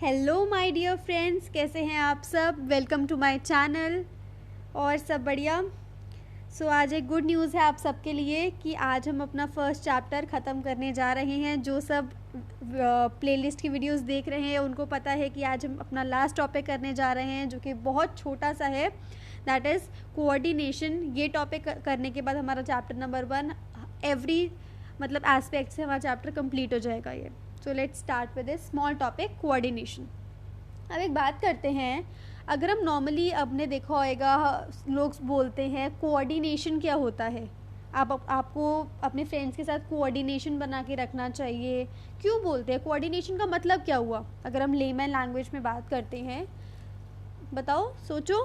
Hello my dear friends, कैसे हैं आप सब। Welcome to my channel. और सब बढ़िया। आज एक गुड न्यूज़ है आप सबके लिए कि आज हम अपना फर्स्ट चैप्टर ख़त्म करने जा रहे हैं। जो सब प्लेलिस्ट की वीडियोस देख रहे हैं उनको पता है कि आज हम अपना लास्ट टॉपिक करने जा रहे हैं, जो कि बहुत छोटा सा है, दैट इज़ कोऑर्डिनेशन। ये टॉपिक करने के बाद हमारा चैप्टर नंबर 1 एवरी एस्पेक्ट से हमारा चैप्टर कंप्लीट हो जाएगा ये। So let's start with this small topic, coordination. अब एक बात करते हैं, अगर हम नॉर्मली आपने देखा होगा लोग बोलते हैं कोऑर्डिनेशन क्या होता है। आपको अपने फ्रेंड्स के साथ कोऑर्डिनेशन बना के रखना चाहिए। क्यों बोलते हैं? कोऑर्डिनेशन का मतलब क्या हुआ? अगर हम लेमन लैंग्वेज में बात करते हैं, बताओ, सोचो।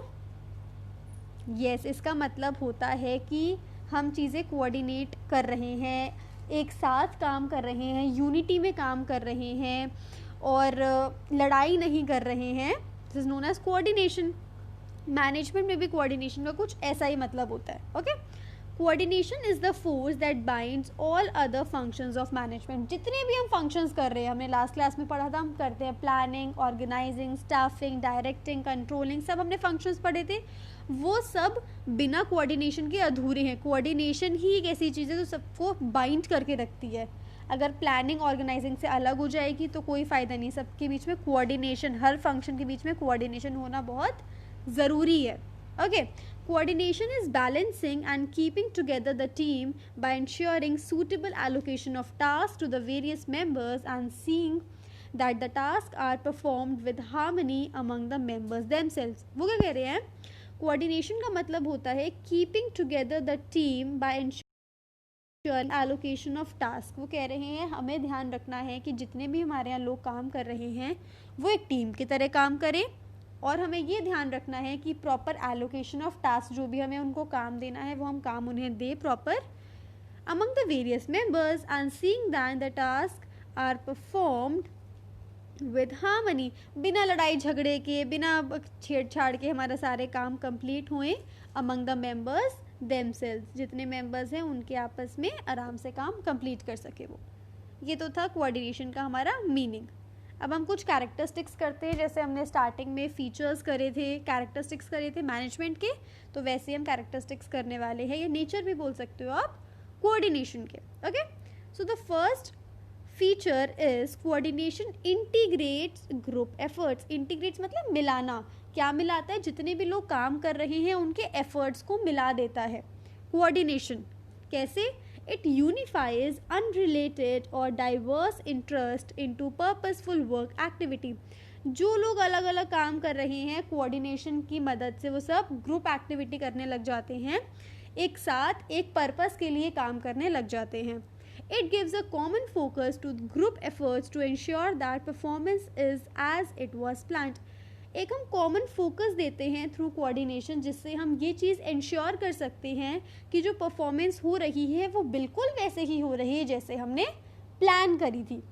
यस, इसका मतलब होता है कि हम चीज़ें कोऑर्डिनेट कर रहे हैं, एक साथ काम कर रहे हैं, यूनिटी में काम कर रहे हैं और लड़ाई नहीं कर रहे हैं। This is known as coordination. Management में भी कोऑर्डिनेशन का कुछ ऐसा ही मतलब होता है। Okay, coordination is the force that binds all other functions of management. जितने भी हम फंक्शंस कर रहे हैं, हमने लास्ट क्लास में पढ़ा था, हम करते हैं planning, organising, staffing, directing, controlling, सब हमने फंक्शंस पढ़े थे। वो सब बिना कोऑर्डिनेशन के अधूरे हैं। कोऑर्डिनेशन ही एक ऐसी चीज़ है जो सबको बाइंड करके रखती है। अगर प्लानिंग ऑर्गेनाइजिंग से अलग हो जाएगी तो कोई फ़ायदा नहीं। सबके बीच में कोऑर्डिनेशन, हर फंक्शन के बीच में कोऑर्डिनेशन होना बहुत ज़रूरी है। Okay, coordination is balancing and keeping together the team by ensuring suitable allocation of tasks to the various members and seeing that the tasks are performed with harmony among the members themselves। वो क्या कह रहे हैं? Coordination का मतलब होता है keeping together the team by ensuring allocation of task. वो कह रहे हैं हमें ध्यान रखना है कि जितने भी हमारे यहाँ लोग काम कर रहे हैं वो एक टीम की तरह काम करें, और हमें ये ध्यान रखना है कि प्रॉपर एलोकेशन ऑफ टास्क, जो भी हमें उनको काम देना है वो हम काम उन्हें दे proper among the various members and seeing that the task are performed with harmony. बिना लड़ाई झगड़े के, बिना छेड़छाड़ के हमारा सारे काम कंप्लीट हुए अमंग द मेंबर्स देमसेल्व्स। जितने मेंबर्स हैं उनके आपस में आराम से काम कंप्लीट कर सके वो। ये तो था कोऑर्डिनेशन का हमारा मीनिंग। अब हम कुछ कैरेक्टरिस्टिक्स करते हैं। जैसे हमने स्टार्टिंग में फीचर्स करे थे, कैरेक्टरिस्टिक्स करे थे मैनेजमेंट के, तो वैसे हम कैरेक्टरिस्टिक्स करने वाले हैं, या नेचर भी बोल सकते हो आप, कोऑर्डिनेशन के। Okay, so the first feature is coordination integrates group efforts. Integrates मतलब मिलाना। क्या मिलाता है? जितने भी लोग काम कर रहे हैं उनके एफर्ट्स को मिला देता है कोऑर्डिनेशन। कैसे? It unifies unrelated or diverse interest into purposeful work activity। जो लोग अलग अलग काम कर रहे हैं, कोऑर्डिनेशन की मदद से वो सब ग्रुप एक्टिविटी करने लग जाते हैं, एक साथ एक पर्पस के लिए काम करने लग जाते हैं। It gives a common focus to group efforts to ensure that performance is as it was planned। एक हम कॉमन फोकस देते हैं थ्रू कोऑर्डिनेशन, जिससे हम ये चीज़ इंश्योर कर सकते हैं कि जो परफॉर्मेंस हो रही है वो बिल्कुल वैसे ही हो रही है जैसे हमने प्लान करी थी।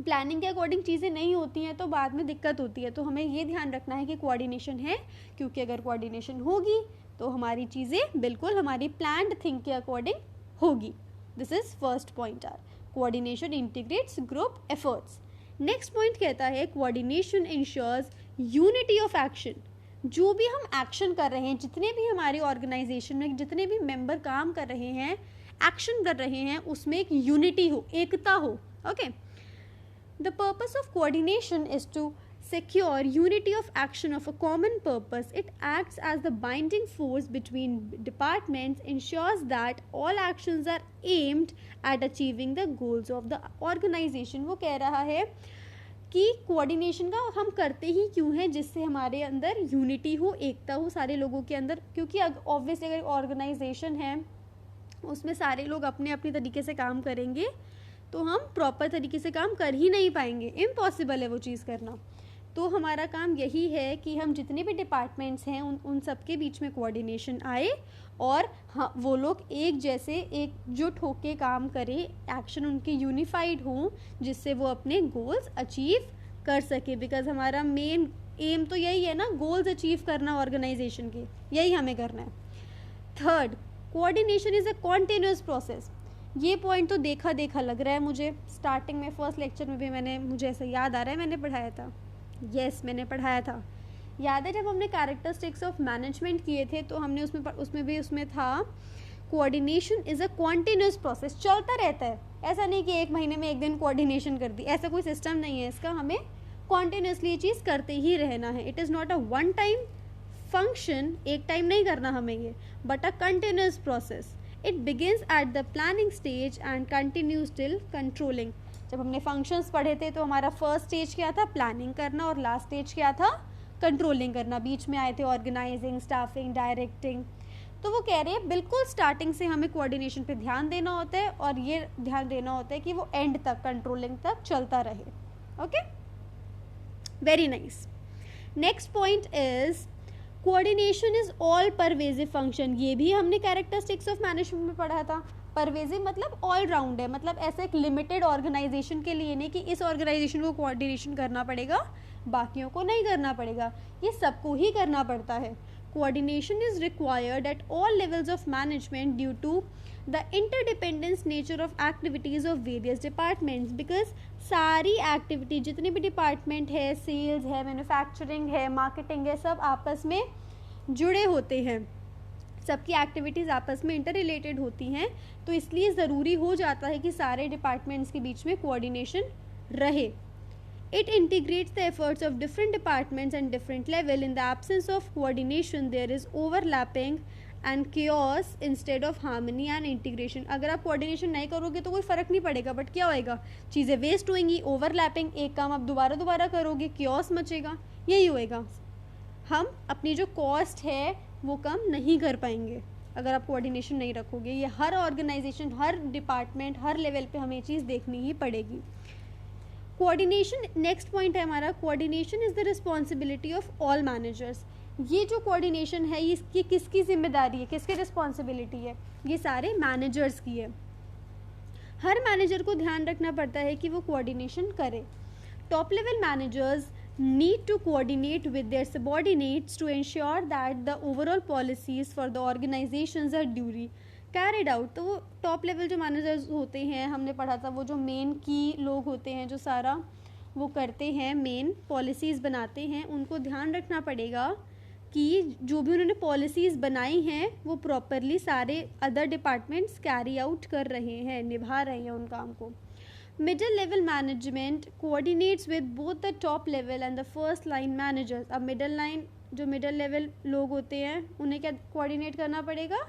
प्लानिंग के अकॉर्डिंग चीज़ें नहीं होती हैं तो बाद में दिक्कत होती है। तो हमें ये ध्यान रखना है कि कोऑर्डिनेशन है, क्योंकि अगर कोऑर्डिनेशन होगी तो हमारी चीज़ें बिल्कुल हमारी प्लान्ड थिंग के अकॉर्डिंग होगी। This is first point are coordination integrates group efforts. Next point कहता है coordination ensures unity of action. जो भी हम एक्शन कर रहे हैं, जितने भी हमारी ऑर्गेनाइजेशन में जितने भी मेंबर काम कर रहे हैं, एक्शन कर रहे हैं, उसमें एक यूनिटी हो, एकता हो। Okay, the purpose of coordination is to secure unity of action of a common purpose। It acts as the binding force between departments, ensures that all actions are aimed at achieving the goals of the organization। वो कह रहा है कि coordination का हम करते ही क्यों हैं? जिससे हमारे अंदर यूनिटी हो, एकता हो सारे लोगों के अंदर। क्योंकि ऑब्वियसली अगर ऑर्गेनाइजेशन है उसमें सारे लोग अपने अपने तरीके से काम करेंगे तो हम प्रॉपर तरीके से काम कर ही नहीं पाएंगे, इम्पॉसिबल है वो चीज़ करना। तो हमारा काम यही है कि हम जितने भी डिपार्टमेंट्स हैं उन सब के बीच में कोऑर्डिनेशन आए और हाँ, वो लोग एक जैसे एकजुट होके काम करें, एक्शन उनके यूनिफाइड हों, जिससे वो अपने गोल्स अचीव कर सके। बिकॉज हमारा मेन एम तो यही है ना, गोल्स अचीव करना ऑर्गेनाइजेशन के, यही हमें करना है। Third, coordination is a continuous process. ये पॉइंट तो देखा देखा लग रहा है मुझे, स्टार्टिंग में फर्स्ट लेक्चर में भी मुझे ऐसा याद आ रहा है मैंने पढ़ाया था। यस, मैंने पढ़ाया था। याद है जब हमने कैरेक्टरिस्टिक्स ऑफ मैनेजमेंट किए थे तो हमने उसमें था coordination is a continuous process, चलता रहता है। ऐसा नहीं कि एक महीने में एक दिन कोऑर्डिनेशन कर दी, ऐसा कोई सिस्टम नहीं है इसका। हमें कॉन्टिन्यूसली ये चीज़ करते ही रहना है। It is not a one time function, एक टाइम नहीं करना हमें ये, but a continuous process. It begins at the planning stage and continues till controlling. जब हमने फंक्शंस पढ़े थे तो हमारा फर्स्ट स्टेज क्या था, प्लानिंग करना, और लास्ट स्टेज क्या था, कंट्रोलिंग करना। बीच में आए थे ऑर्गेनाइजिंग, स्टाफिंग, डायरेक्टिंग। तो वो कह रहे हैं बिल्कुल स्टार्टिंग से हमें कोऑर्डिनेशन पे ध्यान देना होता है, और ये ध्यान देना होता है कि वो एंड तक, कंट्रोलिंग तक चलता रहे। Okay, very nice. Next point is coordination is all pervasive function. ये भी हमने कैरेक्टरिस्टिक्स ऑफ मैनेजमेंट में पढ़ा था। परवेजिव मतलब ऑल राउंड है, मतलब ऐसे एक लिमिटेड ऑर्गेनाइजेशन के लिए नहीं कि इस ऑर्गेनाइजेशन को कोऑर्डिनेशन करना पड़ेगा, बाकियों को नहीं करना पड़ेगा, ये सबको ही करना पड़ता है। Coordination is required at all levels of management due to the interdependence nature of activities of various departments, because सारी एक्टिविटी जितने भी डिपार्टमेंट है, सेल्स है, मैन्युफैक्चरिंग है, मार्केटिंग है, सब आपस में जुड़े होते हैं, सबकी एक्टिविटीज़ आपस में इंटर रिलेटेड होती हैं। तो इसलिए ज़रूरी हो जाता है कि सारे डिपार्टमेंट्स के बीच में कोऑर्डिनेशन रहे। It integrates the efforts of different departments and different level. In the absence of coordination, there is overlapping and chaos instead of harmony and integration. अगर आप coordination नहीं करोगे तो कोई फ़र्क नहीं पड़ेगा, बट क्या होएगा, चीज़ें वेस्ट होएंगी, ओवरलैपिंग, एक काम आप दोबारा करोगे, chaos मचेगा, यही होएगा। हम अपनी जो कॉस्ट है वो कम नहीं कर पाएंगे अगर आप कोऑर्डिनेशन नहीं रखोगे। ये हर ऑर्गेनाइजेशन, हर डिपार्टमेंट, हर लेवल पे हमें ये चीज़ देखनी ही पड़ेगी। कोऑर्डिनेशन, नेक्स्ट पॉइंट है हमारा, coordination is the responsibility of all managers. ये जो कोऑर्डिनेशन है इसकी किसकी जिम्मेदारी है, किसकी रिस्पॉन्सिबिलिटी है, ये सारे मैनेजर्स की है। हर मैनेजर को ध्यान रखना पड़ता है कि वो कोऑर्डिनेशन करे। Top level managers need to coordinate with their subordinates to ensure that the overall policies for the organizations are duly carried out। तो वो टॉप लेवल जो मैनेजर्स होते हैं, हमने पढ़ा था, वो जो मेन की लोग होते हैं जो सारा वो करते हैं, मेन पॉलिसीज़ बनाते हैं, उनको ध्यान रखना पड़ेगा कि जो भी उन्होंने पॉलिसीज़ बनाई हैं वो प्रॉपरली सारे अदर डिपार्टमेंट्स कैरी आउट कर रहे हैं, निभा रहे हैं उन काम को। Middle level management coordinates with both the top level and the first line managers। अब middle line जो middle level लोग होते हैं उन्हें क्या coordinate करना पड़ेगा,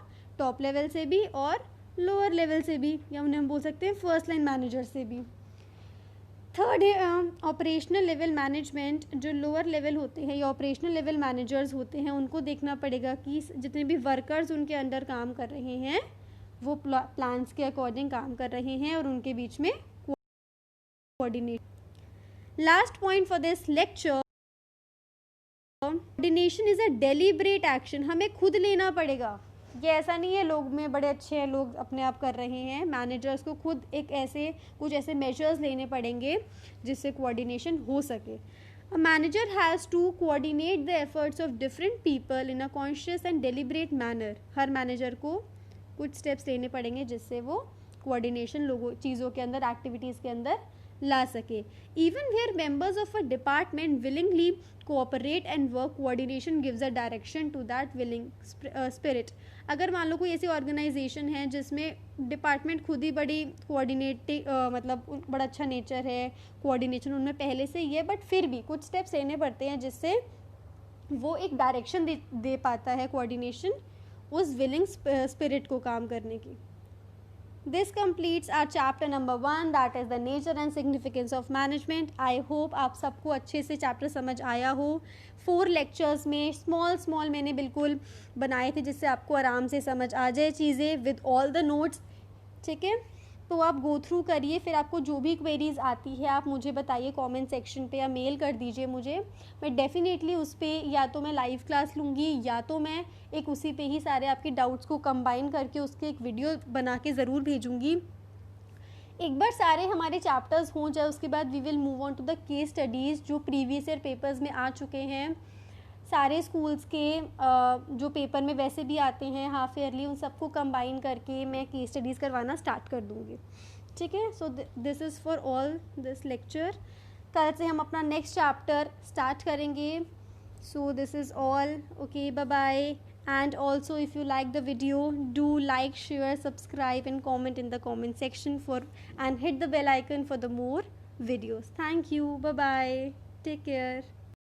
top level से भी और lower level से भी, या उन्हें हम बोल सकते हैं first line manager से भी। थर्ड है ऑपरेशनल लेवल मैनेजमेंट। जो लोअर लेवल होते हैं या ऑपरेशनल लेवल मैनेजर्स होते हैं उनको देखना पड़ेगा कि जितने भी वर्कर्स उनके अंडर काम कर रहे हैं वो प्लान्स के अकॉर्डिंग काम कर रहे हैं और उनके बीच में coordinate. Last point for this lecture, coordination is a deliberate action. हमें खुद लेना पड़ेगा, ये ऐसा नहीं है लोग में बड़े अच्छे हैं, लोग अपने आप कर रहे हैं। मैनेजर्स को खुद कुछ ऐसे मेजर्स लेने पड़ेंगे जिससे कोऑर्डिनेशन हो सके। A manager has to coordinate the efforts of different people in a conscious and deliberate manner. हर मैनेजर को कुछ स्टेप्स लेने पड़ेंगे जिससे वो कोऑर्डिनेशन लोगों, चीज़ों के अंदर, एक्टिविटीज़ के अंदर ला सके। Even where members of a department willingly cooperate and work, coordination gives a direction to that willing spirit. अगर मान लो कोई ऐसी ऑर्गेनाइजेशन है जिसमें डिपार्टमेंट खुद ही बड़ी कोऑर्डिनेटिव, मतलब बड़ा अच्छा नेचर है, कोऑर्डिनेशन उनमें पहले से ही है, बट फिर भी कुछ स्टेप्स लेने पड़ते हैं जिससे वो एक डायरेक्शन दे पाता है कोऑर्डिनेशन उस विलिंग स्पिरिट को काम करने की। This completes our chapter number 1, that is the nature and significance of management. I hope आप सबको अच्छे से चैप्टर समझ आया हो। 4 लेक्चर्स में स्मॉल मैंने बिल्कुल बनाए थे जिससे आपको आराम से समझ आ जाए चीज़ें विद ऑल द नोट्स, ठीक है। तो आप गो थ्रू करिए, फिर आपको जो भी क्वेरीज आती है आप मुझे बताइए कमेंट सेक्शन पे या मेल कर दीजिए मुझे। मैं डेफिनेटली उस पर या तो मैं लाइव क्लास लूँगी या तो मैं एक उसी पे ही सारे आपके डाउट्स को कंबाइन करके उसके एक वीडियो बना के ज़रूर भेजूँगी। एक बार सारे हमारे चैप्टर्स हो जाए उसके बाद we will move on to the case studies जो प्रीवियस ईयर पेपर्स में आ चुके हैं। सारे स्कूल्स के जो पेपर में वैसे भी आते हैं हाफ ईयरली, उन सबको कंबाइन करके मैं केस स्टडीज़ करवाना स्टार्ट कर दूँगी, ठीक है। So this is for all this lecture. कल से हम अपना नेक्स्ट चैप्टर स्टार्ट करेंगे. So this is all. Okay, bye bye. And also, if you like the video, do like, share, subscribe and comment in the comment section and hit the bell icon for the more videos. Thank you. Bye bye. Take care.